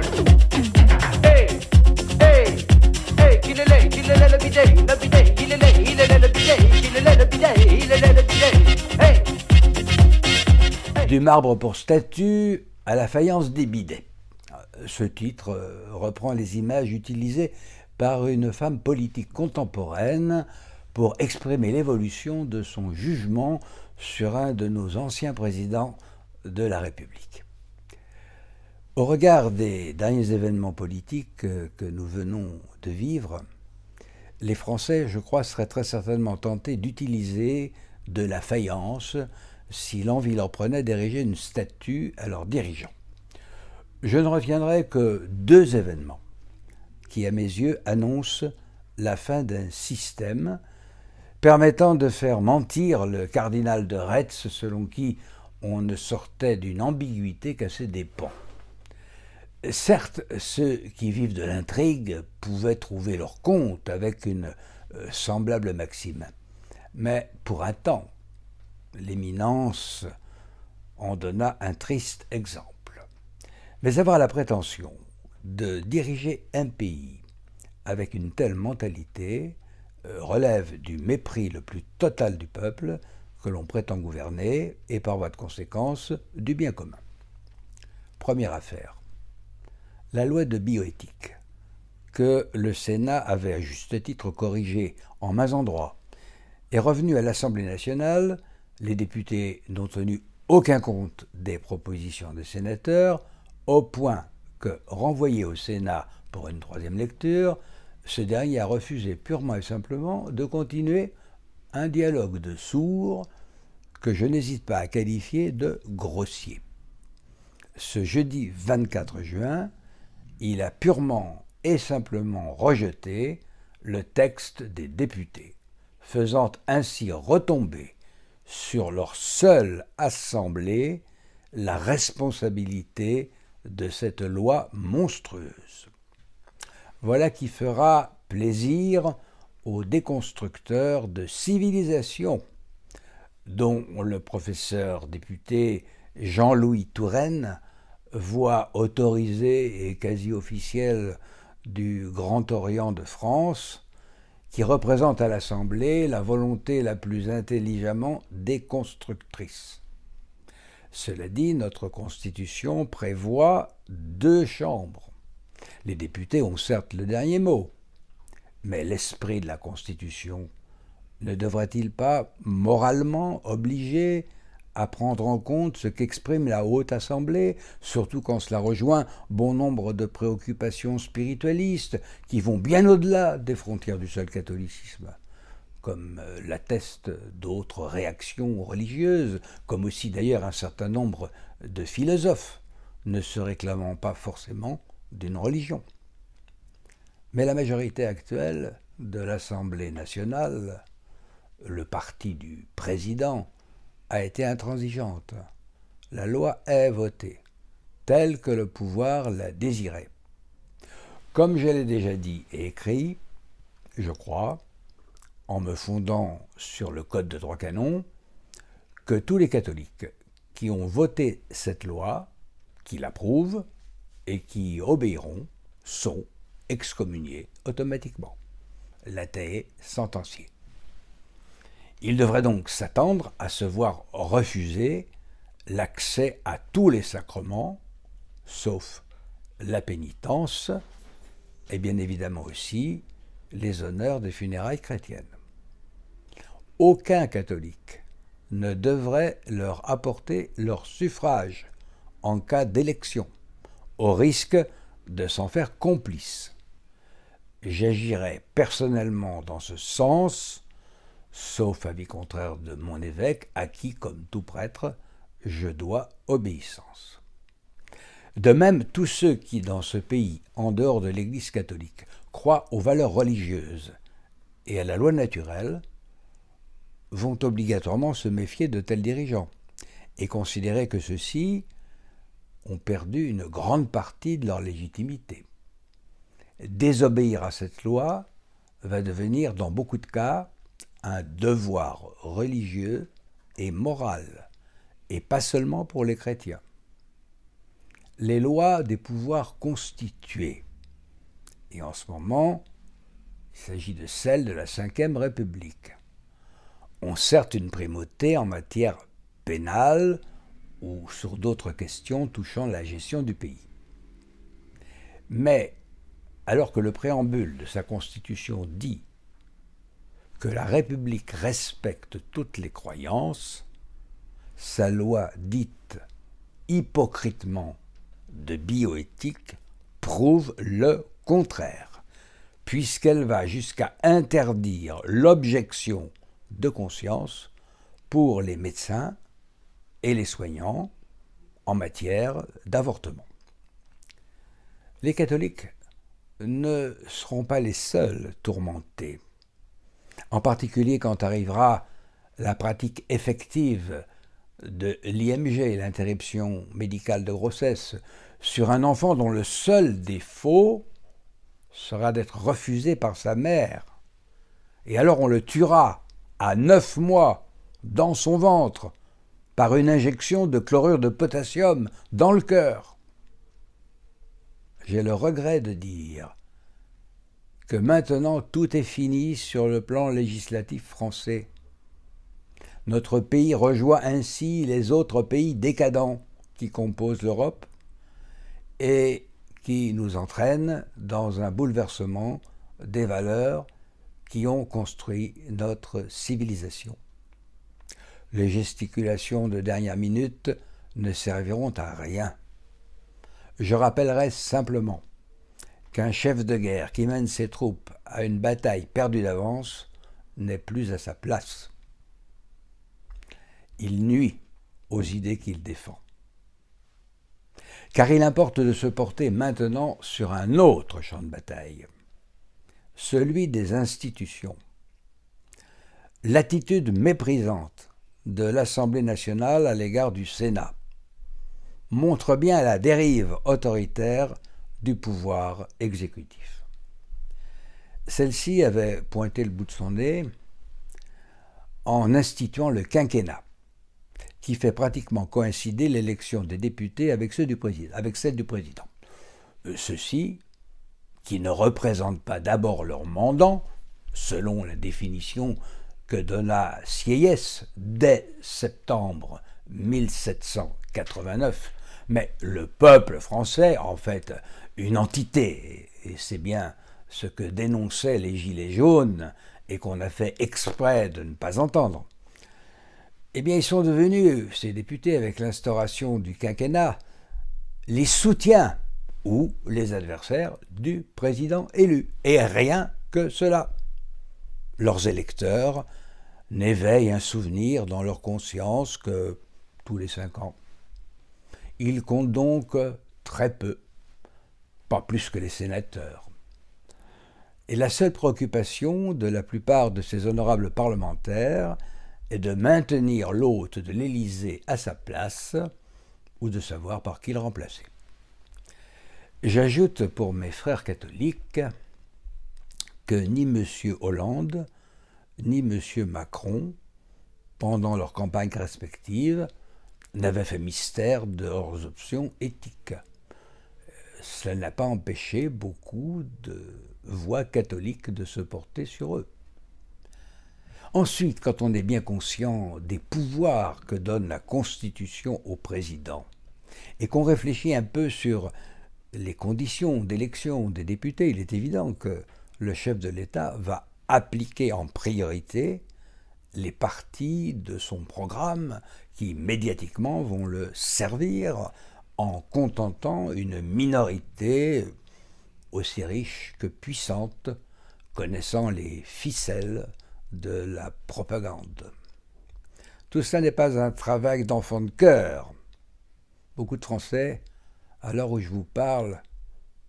people. Hey, hey, hey, kilele, kilele le bidet, kilele, ilele le bidet, kilele le bidet, ilele le bidet. Hey. Du marbre pour statue à la faïence des bidets. Ce titre reprend les images utilisées par une femme politique contemporaine pour exprimer l'évolution de son jugement sur un de nos anciens présidents de la République. Au regard des derniers événements politiques que nous venons de vivre, les Français, je crois, seraient très certainement tentés d'utiliser de la faïence si l'envie leur prenait d'ériger une statue à leurs dirigeants. Je ne retiendrai que deux événements qui, à mes yeux, annoncent la fin d'un système permettant de faire mentir le cardinal de Retz, selon qui on ne sortait d'une ambiguïté qu'à ses dépens. Certes, ceux qui vivent de l'intrigue pouvaient trouver leur compte avec une semblable maxime, mais pour un temps, l'éminence en donna un triste exemple. Mais avoir la prétention de diriger un pays avec une telle mentalité relève du mépris le plus total du peuple que l'on prétend gouverner et par voie de conséquence du bien commun. Première affaire, la loi de bioéthique que le Sénat avait à juste titre corrigée en maints endroits est revenue à l'Assemblée nationale. Les députés n'ont tenu aucun compte des propositions des sénateurs, au point que, renvoyé au Sénat pour une troisième lecture, ce dernier a refusé purement et simplement de continuer un dialogue de sourds que je n'hésite pas à qualifier de grossier. Ce jeudi 24 juin, il a purement et simplement rejeté le texte des députés, faisant ainsi retomber sur leur seule assemblée la responsabilité de cette loi monstrueuse. Voilà qui fera plaisir aux déconstructeurs de civilisation, dont le professeur député Jean-Louis Touraine, voix autorisée et quasi officielle du Grand Orient de France, qui représente à l'Assemblée la volonté la plus intelligemment déconstructrice. Cela dit, notre Constitution prévoit 2 chambres. Les députés ont certes le dernier mot, mais l'esprit de la Constitution ne devrait-il pas moralement obliger à prendre en compte ce qu'exprime la Haute Assemblée, surtout quand cela rejoint bon nombre de préoccupations spiritualistes qui vont bien au-delà des frontières du seul catholicisme, comme l'attestent d'autres réactions religieuses, comme aussi d'ailleurs un certain nombre de philosophes, ne se réclamant pas forcément d'une religion. Mais la majorité actuelle de l'Assemblée nationale, le parti du président, a été intransigeante. La loi est votée, telle que le pouvoir l'a désirée. Comme je l'ai déjà dit et écrit, je crois, en me fondant sur le Code de droit canon, que tous les catholiques qui ont voté cette loi, qui l'approuvent et qui y obéiront, sont excommuniés automatiquement. L'athée sentencié. Il devrait donc s'attendre à se voir refuser l'accès à tous les sacrements, sauf la pénitence, et bien évidemment aussi les honneurs des funérailles chrétiennes. Aucun catholique ne devrait leur apporter leur suffrage en cas d'élection, au risque de s'en faire complice. J'agirai personnellement dans ce sens, sauf avis contraire de mon évêque, à qui, comme tout prêtre, je dois obéissance. De même, tous ceux qui, dans ce pays, en dehors de l'Église catholique, croient aux valeurs religieuses et à la loi naturelle, vont obligatoirement se méfier de tels dirigeants et considérer que ceux-ci ont perdu une grande partie de leur légitimité. Désobéir à cette loi va devenir, dans beaucoup de cas, un devoir religieux et moral, et pas seulement pour les chrétiens. les lois des pouvoirs constitués. Et en ce moment, il s'agit de celles de la Ve République. Ont certes une primauté en matière pénale ou sur d'autres questions touchant la gestion du pays. Mais, alors que le préambule de sa Constitution dit que la République respecte toutes les croyances, sa loi dite hypocritement de bioéthique prouve le contraire, puisqu'elle va jusqu'à interdire l'objection de conscience pour les médecins et les soignants en matière d'avortement. Les catholiques ne seront pas les seuls tourmentés, en particulier quand arrivera la pratique effective de l'IMG, l'interruption médicale de grossesse, sur un enfant dont le seul défaut sera d'être refusé par sa mère. Et alors on le tuera à 9 mois dans son ventre par une injection de chlorure de potassium dans le cœur. J'ai le regret de dire que maintenant tout est fini sur le plan législatif français. Notre pays rejoint ainsi les autres pays décadents qui composent l'Europe et qui nous entraînent dans un bouleversement des valeurs qui ont construit notre civilisation. Les gesticulations de dernière minute ne serviront à rien. Je rappellerai simplement qu'un chef de guerre qui mène ses troupes à une bataille perdue d'avance n'est plus à sa place. Il nuit aux idées qu'il défend. Car il importe de se porter maintenant sur un autre champ de bataille, celui des institutions. L'attitude méprisante de l'Assemblée nationale à l'égard du Sénat montre bien la dérive autoritaire du pouvoir exécutif. Celle-ci avait pointé le bout de son nez en instituant le quinquennat, qui fait pratiquement coïncider l'élection des députés avec celle du président. Ceux-ci, qui ne représentent pas d'abord leur mandat, selon la définition que donna Sieyès dès septembre 1789, mais le peuple français, en fait, une entité, et c'est bien ce que dénonçaient les Gilets jaunes et qu'on a fait exprès de ne pas entendre. Eh bien, ils sont devenus, ces députés, avec l'instauration du quinquennat, les soutiens ou les adversaires du président élu. Et rien que cela. Leurs électeurs n'éveillent un souvenir dans leur conscience que tous les 5 ans. Ils comptent donc très peu, pas plus que les sénateurs. Et la seule préoccupation de la plupart de ces honorables parlementaires est de maintenir l'hôte de l'Élysée à sa place ou de savoir par qui le remplacer. J'ajoute pour mes frères catholiques que ni M. Hollande ni M. Macron, pendant leurs campagnes respectives, n'avaient fait mystère de leurs options éthiques. Cela n'a pas empêché beaucoup de voix catholiques de se porter sur eux. Ensuite, quand on est bien conscient des pouvoirs que donne la Constitution au président et qu'on réfléchit un peu sur les conditions d'élection des députés, il est évident que le chef de l'État va appliquer en priorité les parties de son programme qui médiatiquement vont le servir en contentant une minorité aussi riche que puissante, connaissant les ficelles de la propagande. Tout cela n'est pas un travail d'enfant de cœur. Beaucoup de Français, à l'heure où je vous parle,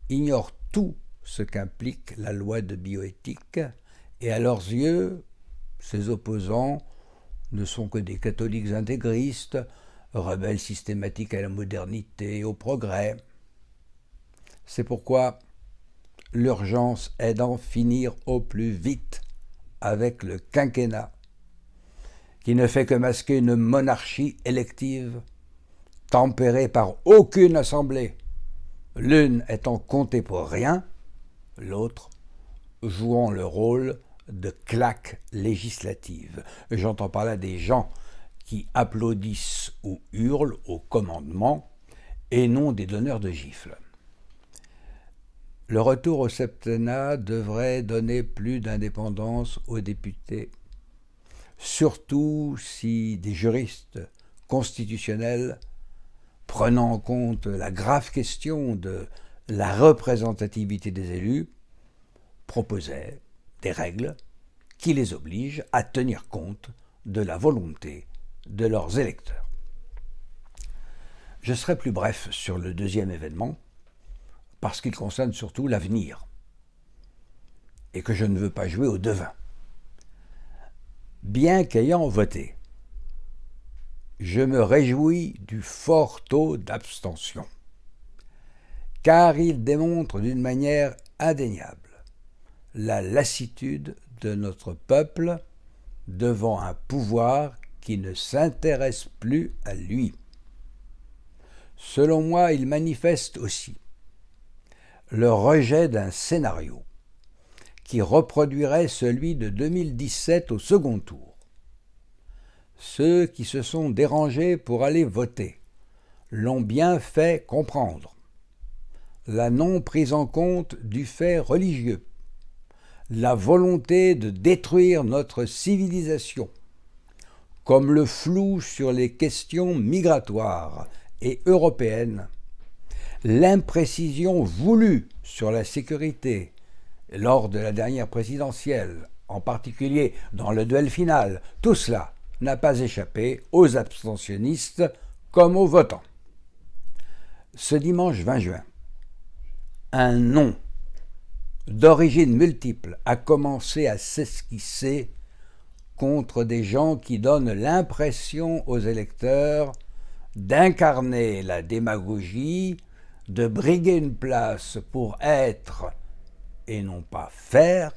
ignorent tout ce qu'implique la loi de bioéthique, et à leurs yeux, ses opposants ne sont que des catholiques intégristes, rebelles systématiques à la modernité et au progrès. C'est pourquoi l'urgence est d'en finir au plus vite avec le quinquennat, qui ne fait que masquer une monarchie élective, tempérée par aucune assemblée, l'une étant comptée pour rien, l'autre jouant le rôle de claque législative. J'entends par là des gens qui applaudissent ou hurlent au commandement et non des donneurs de gifles. Le retour au septennat devrait donner plus d'indépendance aux députés, surtout si des juristes constitutionnels, prenant en compte la grave question de la représentativité des élus, proposaient des règles qui les obligent à tenir compte de la volonté de leurs électeurs. Je serai plus bref sur le deuxième événement, parce qu'il concerne surtout l'avenir, et que je ne veux pas jouer au devin. Bien qu'ayant voté, je me réjouis du fort taux d'abstention, car il démontre d'une manière indéniable la lassitude de notre peuple devant un pouvoir qui ne s'intéresse plus à lui. Selon moi, il manifeste aussi le rejet d'un scénario qui reproduirait celui de 2017 au second tour. Ceux qui se sont dérangés pour aller voter l'ont bien fait comprendre. La non prise en compte du fait religieux, la volonté de détruire notre civilisation, comme le flou sur les questions migratoires et européennes, l'imprécision voulue sur la sécurité lors de la dernière présidentielle, en particulier dans le duel final, tout cela n'a pas échappé aux abstentionnistes comme aux votants. Ce dimanche 20 juin, un nom d'origine multiple a commencé à s'esquisser contre des gens qui donnent l'impression aux électeurs d'incarner la démagogie, de briguer une place pour être et non pas faire,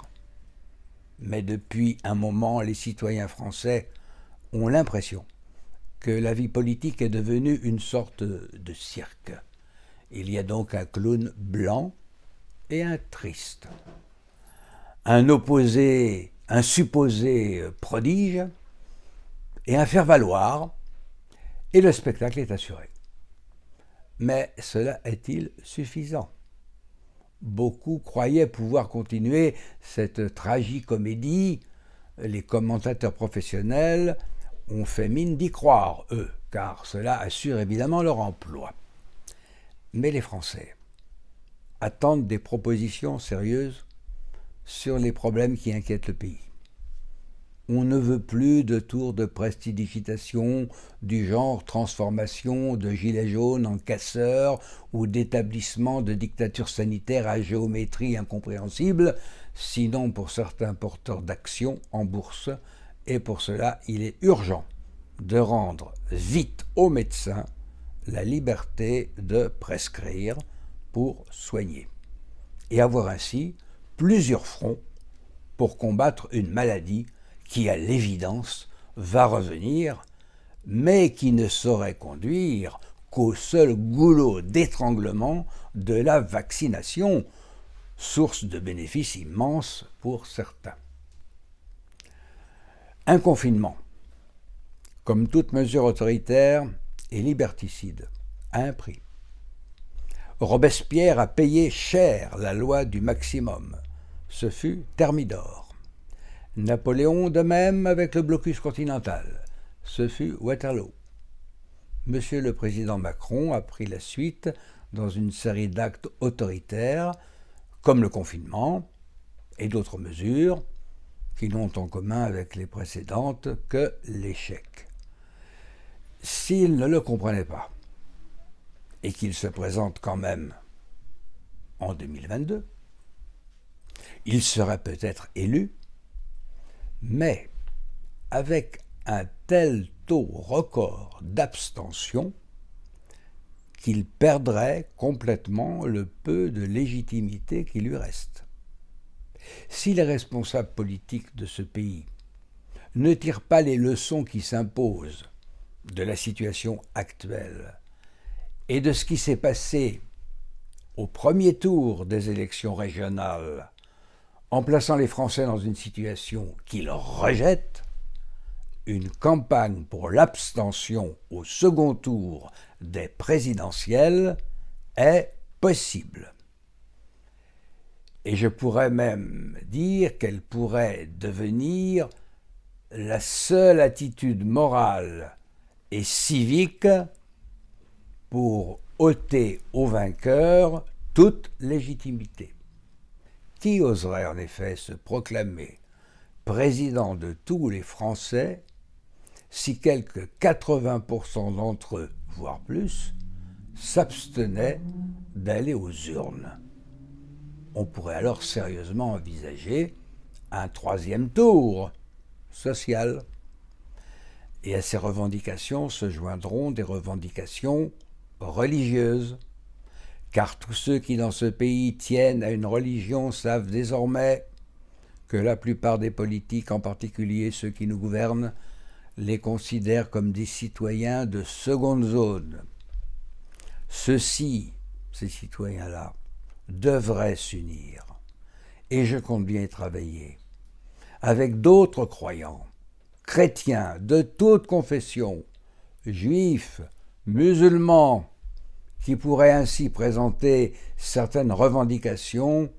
mais depuis un moment, les citoyens français ont l'impression que la vie politique est devenue une sorte de cirque. Il y a donc un clown blanc et un triste, un opposé, un supposé prodige et un faire-valoir, et le spectacle est assuré. Mais cela est-il suffisant ? Beaucoup croyaient pouvoir continuer cette tragicomédie. Les commentateurs professionnels ont fait mine d'y croire, eux, car cela assure évidemment leur emploi. Mais les Français attendent des propositions sérieuses sur les problèmes qui inquiètent le pays. On ne veut plus de tours de prestidigitation du genre transformation de gilets jaunes en casseurs ou d'établissement de dictatures sanitaires à géométrie incompréhensible, sinon pour certains porteurs d'actions en bourse, et pour cela il est urgent de rendre vite aux médecins la liberté de prescrire pour soigner, et avoir ainsi plusieurs fronts pour combattre une maladie qui, à l'évidence, va revenir, mais qui ne saurait conduire qu'au seul goulot d'étranglement de la vaccination, source de bénéfices immenses pour certains. Un confinement, comme toute mesure autoritaire, est liberticide, à un prix. Robespierre a payé cher la loi du maximum. Ce fut Thermidor. Napoléon de même avec le blocus continental. Ce fut Waterloo. Monsieur le Président Macron a pris la suite dans une série d'actes autoritaires, comme le confinement et d'autres mesures qui n'ont en commun avec les précédentes que l'échec. S'il ne le comprenait pas, et qu'il se présente quand même en 2022, il serait peut-être élu, mais avec un tel taux record d'abstention qu'il perdrait complètement le peu de légitimité qui lui reste. Si les responsables politiques de ce pays ne tirent pas les leçons qui s'imposent de la situation actuelle et de ce qui s'est passé au premier tour des élections régionales, en plaçant les Français dans une situation qu'ils rejettent, une campagne pour l'abstention au second tour des présidentielles est possible. Et je pourrais même dire qu'elle pourrait devenir la seule attitude morale et civique pour ôter au vainqueur toute légitimité. Qui oserait en effet se proclamer président de tous les Français si quelque 80% d'entre eux, voire plus, s'abstenaient d'aller aux urnes? On pourrait alors sérieusement envisager un troisième tour social. Et à ces revendications se joindront des revendications religieuses, car tous ceux qui dans ce pays tiennent à une religion savent désormais que la plupart des politiques, en particulier ceux qui nous gouvernent, les considèrent comme des citoyens de seconde zone. Ceux-ci, ces citoyens-là, devraient s'unir, et je compte bien y travailler, avec d'autres croyants, chrétiens de toute confession, juifs, musulmans, qui pourraient ainsi présenter certaines revendications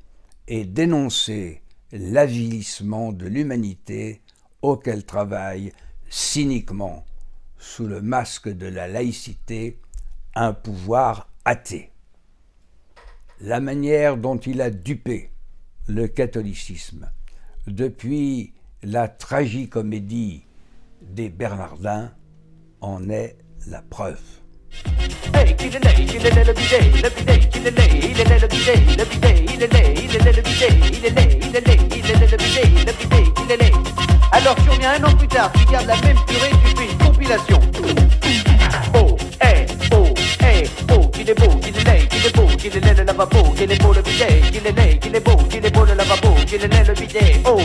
et dénoncer l'avilissement de l'humanité auquel travaille cyniquement, sous le masque de la laïcité, un pouvoir athée. La manière dont il a dupé le catholicisme depuis la tragicomédie des Bernardins en est la preuve. Hey, kilele, kilele, le bidet, kilele, ilele, le bidet, ilele, le bidet, kilele. Alors tu reviens un an plus tard, tu gardes la même purée, tu fais une compilation. Oh, qu'il est beau, kilele, le lavabo, qu'il est beau le bidet, qu'il est beau le lavabo, qu'il est le bidet. Oh,